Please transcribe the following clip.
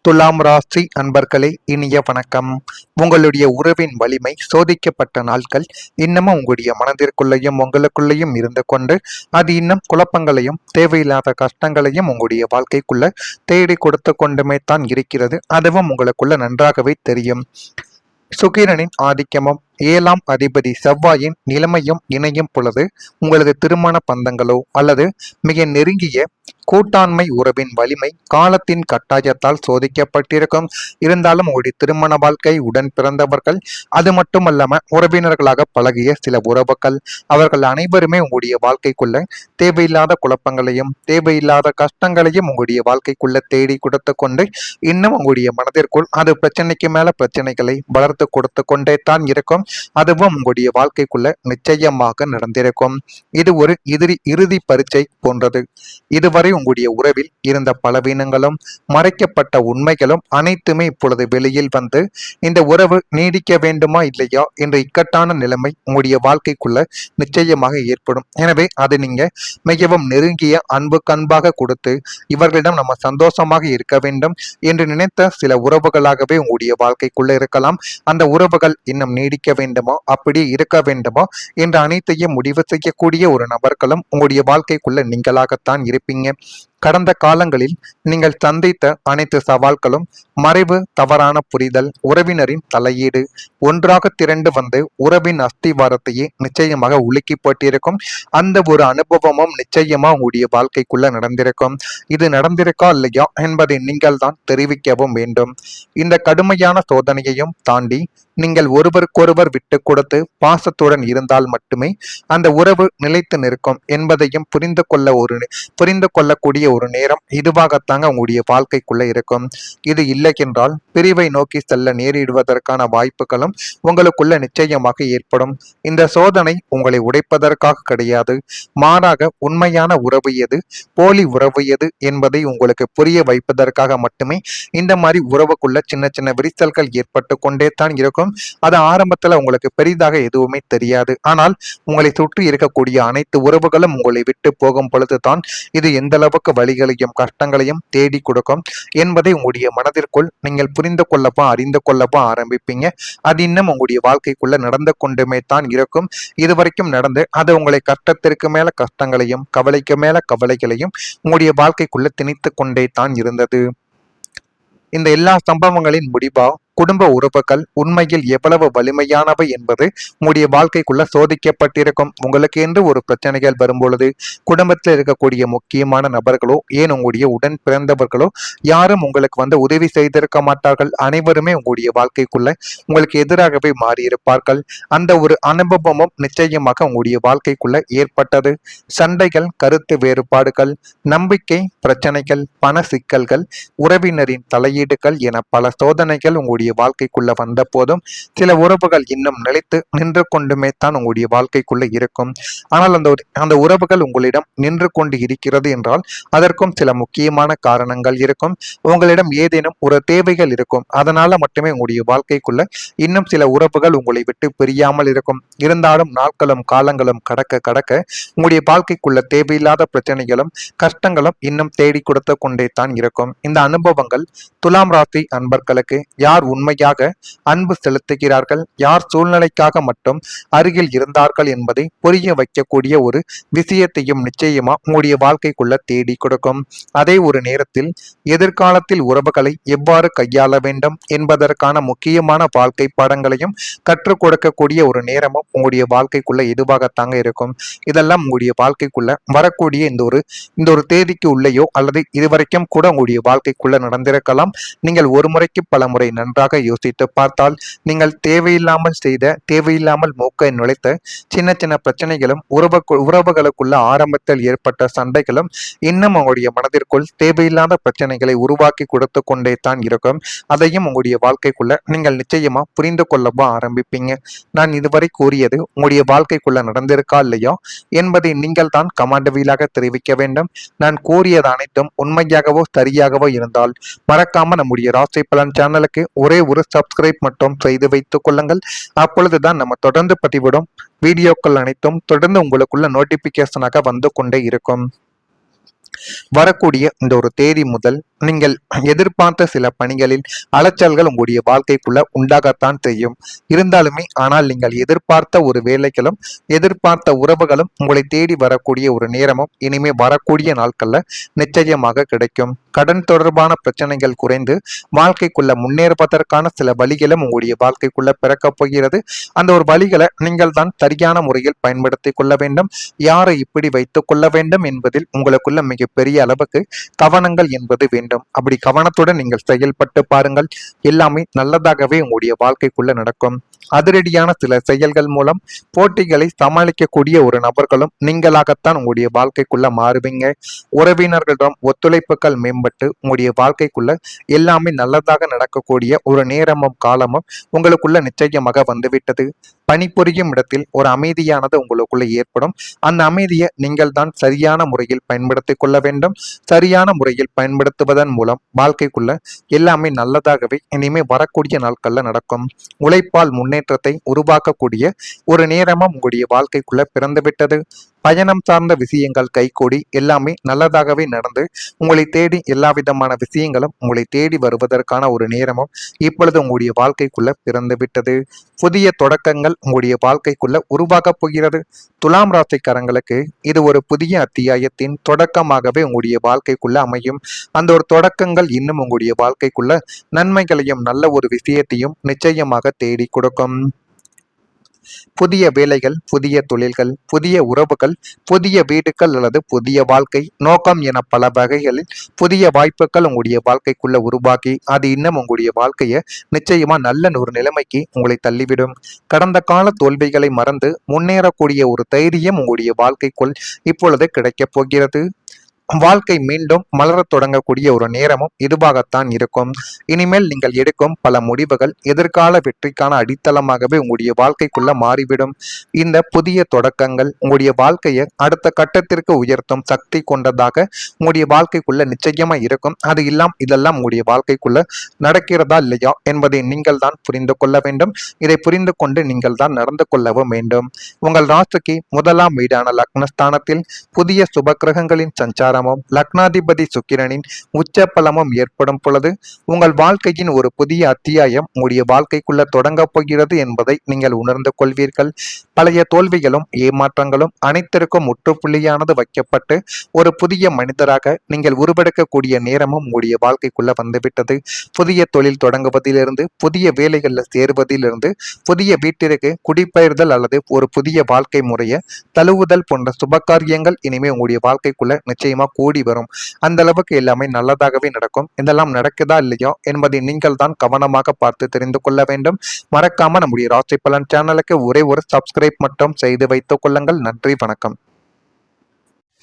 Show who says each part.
Speaker 1: துலாம் ராசி அன்பர்களே, இனிய வணக்கம். உங்களுடைய உறவின் வலிமை சோதிக்கப்பட்ட நாட்கள் இன்னமும் உங்களுடைய மனதிற்குள்ளேயும் உங்களுக்குள்ளேயும் இருந்து கொண்டு அது இன்னும் குழப்பங்களையும் தேவையில்லாத கஷ்டங்களையும் உங்களுடைய வாழ்க்கைக்குள்ள தேடி கொடுத்து கொண்டுமே தான் இருக்கிறது. அதுவும் உங்களுக்குள்ள நன்றாகவே தெரியும். சுக்கிரனின் ஆதிக்கமும் 7ஆம் அதிபதி செவ்வாயின் நிலைமையும் இணையும் பொழுது உங்களது திருமண பந்தங்களோ அல்லது மிக நெருங்கிய கூட்டாண்மை உறவின் வலிமை காலத்தின் கட்டாயத்தால் சோதிக்கப்பட்டிருக்கும். இருந்தாலும் உங்களுடைய திருமண வாழ்க்கை, உடன் பிறந்தவர்கள், அது மட்டுமல்லாம உறவினர்களாக பழகிய சில உறவுகள், அவர்கள் அனைவருமே உங்களுடைய வாழ்க்கைக்குள்ள தேவையில்லாத குழப்பங்களையும் தேவையில்லாத கஷ்டங்களையும் உங்களுடைய வாழ்க்கைக்குள்ள தேடி கொடுத்து கொண்டு இன்னும் உங்களுடைய மனதிற்குள் அது பிரச்சனைக்கு மேல பிரச்சனைகளை வளர்த்து கொடுத்து கொண்டே தான் இருக்கும். அதுவும் உங்களுடைய வாழ்க்கைக்குள்ள நிச்சயமாக நடந்திருக்கும். இது ஒரு இறுதி பரீட்சை போன்றது. இதுவரை உங்களுடைய உறவில் இருந்த பலவீனங்களும் மறைக்கப்பட்ட உண்மைகளும் அனைத்துமே இப்பொழுது வெளியில் வந்து இந்த உறவு நீடிக்க வேண்டுமா இல்லையா என்ற இக்கட்டான நிலைமை உங்களுடைய வாழ்க்கைக்குள்ள நிச்சயமாக ஏற்படும். எனவே அது நீங்க மிகவும் நெருங்கிய அன்பாக கொடுத்து இவர்களிடம் நம்ம சந்தோஷமாக இருக்க வேண்டும் என்று நினைத்த சில உறவுகளாகவே உங்களுடைய வாழ்க்கைக்குள்ள இருக்கலாம். அந்த உறவுகள் இன்னும் நீடிக்க வேண்டுமா, அப்படி இருக்க வேண்டுமா என்ற அனைத்தையும் முடிவு செய்யக்கூடிய ஒரு நபர்களும் உங்களுடைய வாழ்க்கைக்குள்ள நீங்களாகத்தான் இருப்பீங்க. கடந்த காலங்களில் நீங்கள் சந்தித்த அனைத்து சவால்களும் மறைவு, தவறான புரிதல், உறவினரின் தலையீடு ஒன்றாக திரண்டு வந்து உறவின் அஸ்திவாரத்தையே நிச்சயமாக உலுக்கி போட்டிருக்கும். அந்த ஒரு அனுபவமும் நிச்சயமா உங்களுடைய வாழ்க்கைக்குள்ள நடந்திருக்கும். இது நடந்திருக்கா இல்லையா என்பதை நீங்கள் தான் தெரிவிக்கவும் வேண்டும். இந்த கடுமையான சோதனையையும் தாண்டி நீங்கள் ஒருவருக்கொருவர் விட்டு கொடுத்து பாசத்துடன் இருந்தால் மட்டுமே அந்த உறவு நிலைத்து நிற்கும் என்பதையும் புரிந்து கொள்ளக்கூடிய ஒரு நேரம் இதுவாகத்தாங்க உங்களுடைய வாழ்க்கைக்குள்ள இருக்கும். இது இல்லை என்றால் பிரிவை நோக்கி செல்ல நேரிடுவதற்கான வாய்ப்புகளும் உங்களுக்குள்ள நிச்சயமாக ஏற்படும். இந்த சோதனை உங்களை உடைப்பதற்காக கிடையாது, மாறாக உண்மையான உறவு எது, போலி உறவு எது என்பதை உங்களுக்கு புரிய வைப்பதற்காக மட்டுமே இந்த மாதிரி உறவுக்குள்ள சின்ன சின்ன விரிசல்கள் ஏற்பட்டு கொண்டே தான் இருக்கும். அது ஆரம்பத்துல உங்களுக்கு பெரிதாக எதுவுமே தெரியாது. ஆனால் உங்களை சுற்றி இருக்கக்கூடிய அனைத்து உறவுகளும் உங்களை விட்டு போகும் பொழுதுதான் இது எந்த அளவுக்கு வழிகளையும் கஷ்டங்களையும் தேடி கொடுக்கும் என்பதை உங்களுடைய மனதிற்குள் நீங்கள் புரிந்து கொள்ளப்போ அறிந்து கொள்ளப்போ ஆரம்பிப்பீங்க. அது இன்னும் உங்களுடைய வாழ்க்கைக்குள்ள நடந்து கொண்டுமே தான் இருக்கும். இதுவரைக்கும் நடந்து அது உங்களை கஷ்டத்திற்கு மேல கஷ்டங்களையும் கவலைக்கு மேல கவலைகளையும் உங்களுடைய வாழ்க்கைக்குள்ள திணித்து கொண்டே தான் இருந்தது. இந்த எல்லா சம்பவங்களின் முடிவா குடும்ப உறவுகள் உண்மையில் எவ்வளவு வலிமையானவை என்பது உங்களுடைய வாழ்க்கைக்குள்ள சோதிக்கப்பட்டிருக்கும். உங்களுக்கு என்று ஒரு பிரச்சனைகள் வரும்பொழுது குடும்பத்தில் இருக்கக்கூடிய முக்கியமான நபர்களோ ஏன் உங்களுடைய உடன் பிறந்தவர்களோ யாரும் உங்களுக்கு உதவி செய்திருக்க மாட்டார்கள். அனைவருமே உங்களுடைய வாழ்க்கைக்குள்ள உங்களுக்கு எதிராகவே மாறியிருப்பார்கள். அந்த ஒரு அனுபவமும் நிச்சயமாக உங்களுடைய வாழ்க்கைக்குள்ள ஏற்பட்டது. சண்டைகள், கருத்து வேறுபாடுகள், நம்பிக்கை பிரச்சனைகள், பண சிக்கல்கள், உறவினரின் தலையீடுகள் என பல சோதனைகள் உங்களுடைய வாழ்க்கைக்குள்ள வந்த போதும் சில உறவுகள் இன்னும் நிலைத்து நின்று கொண்டுமே தான் உங்களுடைய வாழ்க்கைக்குள்ள இருக்கும். ஆனால் அந்த உறவுகள் உங்களிடம் நின்று கொண்டு இருக்கிறது என்றால் அதற்கும் சில முக்கியமான காரணங்கள் இருக்கும். உங்களிடம் ஏதேனும் ஒரு தேவைகள் இருக்கும். அதனால மட்டுமே உங்களுடைய வாழ்க்கைக்குள்ள இன்னும் சில உறவுகள் உங்களை விட்டு பிரியாமல் இருக்கும். இருந்தாலும் நாட்களும் காலங்களும் கடக்க கடக்க உங்களுடைய வாழ்க்கைக்குள்ள தேவையில்லாத பிரச்சனைகளும் கஷ்டங்களும் இன்னும் தேடி கொடுத்து கொண்டே தான் இருக்கும். இந்த அனுபவங்கள் துலாம் ராசி அன்பர்களுக்கு யார் உண்மையாக அன்பு செலுத்துகிறார்கள், யார் சூழ்நிலைக்காக மட்டும் அருகில் இருந்தார்கள் என்பதை புரிய வைக்கக்கூடிய ஒரு விஷயத்தையும் நிச்சயமா உங்களுடைய வாழ்க்கைக்குள்ள தேடி கொடுக்கும். அதே ஒரு நேரத்தில் எதிர்காலத்தில் உறவுகளை எவ்வாறு கையாள வேண்டும் என்பதற்கான முக்கியமான வாழ்க்கை பாடங்களையும் கற்றுக் கொடுக்கக்கூடிய ஒரு நேரமும் உங்களுடைய வாழ்க்கைக்குள்ள இதுவாகத்தாங்க இருக்கும். இதெல்லாம் உங்களுடைய வாழ்க்கைக்குள்ள வரக்கூடிய இந்த ஒரு தேதிக்கு உள்ளேயோ அல்லது இதுவரைக்கும் கூட உங்களுடைய வாழ்க்கைக்குள்ள நடந்திருக்கலாம். நீங்கள் ஒரு முறைக்கு பல முறை நன்றாக யோசித்து பார்த்தால் நீங்கள் தேவையில்லாமல் மூக்கை நுழைத்த சின்ன சின்ன பிரச்சனைகளும் உறவுகளுக்குள்ள ஆரம்பத்தில் ஏற்பட்ட சண்டைகளும் இன்னும் உங்களுடைய மனதிற்குள் தேவையில்லாத பிரச்சனைகளை உருவாக்கி கொடுத்து கொண்டே தான் இருக்கும். அதையும் உங்களுடைய வாழ்க்கைக்குள்ள நீங்கள் நிச்சயமா புரிந்து கொள்ளவோ ஆரம்பிப்பீங்க. நான் இதுவரை கூறியது உங்களுடைய வாழ்க்கைக்குள்ள நடந்திருக்கா இல்லையா என்பதை நீங்கள் தான் கமாண்ட் வீலாக தெரிவிக்க வேண்டும். நான் கூறியது அனைத்தும் உண்மையாகவோ சரியாகவோ இருந்தால் மறக்காம நம்முடைய ராசி பலன் சேனலுக்கு ஒரே ஒரு சப்ஸ்கிரைப் மட்டும் செய்து வைத்துக் கொள்ளுங்கள். அப்பொழுதுதான் நம்ம தொடர்ந்து பதிவிடும் வீடியோக்கள் அனைத்தும் தொடர்ந்து உங்களுக்குள்ள நோட்டிபிகேஷனாக வந்து கொண்டே இருக்கும். வரக்கூடிய இந்த ஒரு தேதி முதல் நீங்கள் எதிர்பார்த்த சில பணிகளில் அலைச்சல்கள் உங்களுடைய வாழ்க்கைக்குள்ள உண்டாகத்தான் செய்யும். இருந்தாலுமே ஆனால் நீங்கள் எதிர்பார்த்த ஒரு வேலைகளும் எதிர்பார்த்த உறவுகளும் உங்களை தேடி வரக்கூடிய ஒரு நேரமும் இனிமே வரக்கூடிய நாட்கள்ல நிச்சயமாக கிடைக்கும். கடன் தொடர்பான பிரச்சனைகள் குறைந்து வாழ்க்கைக்குள்ள முன்னேறுவதற்கான சில வழிகளும் உங்களுடைய வாழ்க்கைக்குள்ள பிறக்கப் போகிறது. அந்த ஒரு வழிகளை நீங்கள் தான் சரியான முறையில் பயன்படுத்திக் கொள்ள வேண்டும். யாரை இப்படி வைத்துக் கொள்ள வேண்டும் என்பதில் உங்களுக்குள்ள மிகப்பெரிய அளவுக்கு கவனங்கள் என்பது வேண்டும். அப்படி கவனத்துடன் நீங்கள் செயல்பட்டு பாருங்கள், எல்லாமே நல்லதாகவே உங்களுடைய வாழ்க்கைக்குள்ள நடக்கும். அதிரடியான சில செயல்கள் மூலம் போட்டிகளை சமாளிக்கக்கூடிய ஒரு நபர்களும் நீங்களாகத்தான் உங்களுடைய வாழ்க்கைக்குள்ள மாறுவீங்க. உறவினர்களிடம் ஒத்துழைப்புகள் மேம்பட்டு உங்களுடைய வாழ்க்கைக்குள்ள எல்லாமே நல்லதாக நடக்கக்கூடிய ஒரு நேரமும் காலமும் உங்களுக்குள்ள நிச்சயமாக வந்துவிட்டது. பணிபுரியும் இடத்தில் ஒரு அமைதியானது உங்களுக்குள்ள ஏற்படும். அந்த அமைதியை நீங்கள் தான் சரியான முறையில் பயன்படுத்திக் கொள்ள வேண்டும். சரியான முறையில் பயன்படுத்துவதன் மூலம் வாழ்க்கைக்குள்ள எல்லாமே நல்லதாகவே இனிமே வரக்கூடிய நாட்கள்ல நடக்கும். உழைப்பால் முன்னேற்றத்தை உருவாக்கக்கூடிய ஒரு நேரமும் உங்களுடைய வாழ்க்கைக்குள்ள பிறந்துவிட்டது. பயணம் சார்ந்த விஷயங்கள் கைகூடி எல்லாமே நல்லதாகவே நடந்து உங்களை தேடி எல்லா விதமான விஷயங்களும் உங்களை தேடி வருவதற்கான ஒரு நேரமும் இப்பொழுது உங்களுடைய வாழ்க்கைக்குள்ள பிறந்து விட்டது. புதிய தொடக்கங்கள் உங்களுடைய வாழ்க்கைக்குள்ள உருவாக போகிறது. துலாம் ராசிக்காரங்களுக்கு இது ஒரு புதிய அத்தியாயத்தின் தொடக்கமாகவே உங்களுடைய வாழ்க்கைக்குள்ள அமையும். அந்த ஒரு தொடக்கங்கள் இன்னும் உங்களுடைய வாழ்க்கைக்குள்ள நன்மைகளையும் நல்ல ஒரு விஷயத்தையும் நிச்சயமாக தேடி கொடுக்கும். புதிய வேலைகள், புதிய தொழில்கள், புதிய உறவுகள், புதிய வீடுகள் அல்லது புதிய வாழ்க்கை நோக்கம் என பல வகைகளில் புதிய வாய்ப்புகள் உங்களுடைய வாழ்க்கைக்குள்ள உருவாக்கி அது இன்னும் உங்களுடைய வாழ்க்கையை நிச்சயமா நல்ல ஒரு நிலைமைக்கு உங்களை தள்ளிவிடும். கடந்த கால தோல்விகளை மறந்து முன்னேறக்கூடிய ஒரு தைரியம் உங்களுடைய வாழ்க்கைக்குள் இப்பொழுது கிடைக்கப் போகிறது. வாழ்க்கை மீண்டும் மலரத் தொடங்கக்கூடிய ஒரு நேரமும் இதுவாகத்தான் இருக்கும். இனிமேல் நீங்கள் எடுக்கும் பல முடிவுகள் எதிர்கால வெற்றிக்கான அடித்தளமாகவே உங்களுடைய வாழ்க்கைக்குள்ள மாறிவிடும். இந்த புதிய தொடக்கங்கள் உங்களுடைய வாழ்க்கையை அடுத்த கட்டத்திற்கு உயர்த்தும் சக்தி கொண்டதாக உங்களுடைய வாழ்க்கைக்குள்ள நிச்சயமா இருக்கும். அது இதெல்லாம் உங்களுடைய வாழ்க்கைக்குள்ள நடக்கிறதா இல்லையா என்பதை நீங்கள் தான் புரிந்து கொள்ள வேண்டும். இதை புரிந்து கொண்டு நீங்கள் தான் நடந்து கொள்ளவும் வேண்டும். உங்கள் ராசிக்கு முதலாம் வீடான லக்னஸ்தானத்தில் புதிய சுபக்கிரகங்களின் சஞ்சாரம் லக்னாதிபதி சுக்கிரனின் உச்ச பலமும் ஏற்படும் பொழுது உங்கள் வாழ்க்கையின் ஒரு புதிய அத்தியாயம் உங்களுடைய வாழ்க்கைக்குள்ள தொடங்க போகிறது என்பதை நீங்கள் உணர்ந்து கொள்வீர்கள். பழைய தோல்விகளும் ஏமாற்றங்களும் அனைத்திற்கும் முற்றுப்புள்ளியானது வைக்கப்பட்டு ஒரு புதிய மனிதராக நீங்கள் உருவெடுக்கக்கூடிய நேரமும் உங்களுடைய வாழ்க்கைக்குள்ள வந்துவிட்டது. புதிய தொழில் தொடங்குவதிலிருந்து புதிய வேலைகளில் சேருவதிலிருந்து புதிய வீட்டிற்கு குடிபெயர்தல் அல்லது ஒரு புதிய வாழ்க்கை முறையை தழுவுதல் போன்ற சுபகாரியங்கள் இனிமே உங்களுடைய வாழ்க்கைக்குள்ள நிச்சயமா கூடி வரும். அந்த அளவுக்கு எல்லாமே நல்லதாகவே நடக்கும். இதெல்லாம் நடக்குதா இல்லையோ என்பதை நீங்கள் தான் கவனமாக பார்த்து தெரிந்து கொள்ள வேண்டும். மறக்காம நம்முடைய ராசி பலன் சேனலுக்கு ஒரே ஒரு சப்ஸ்கிரைப் மட்டும் செய்து வைத்துக் கொள்ளுங்கள். நன்றி, வணக்கம்.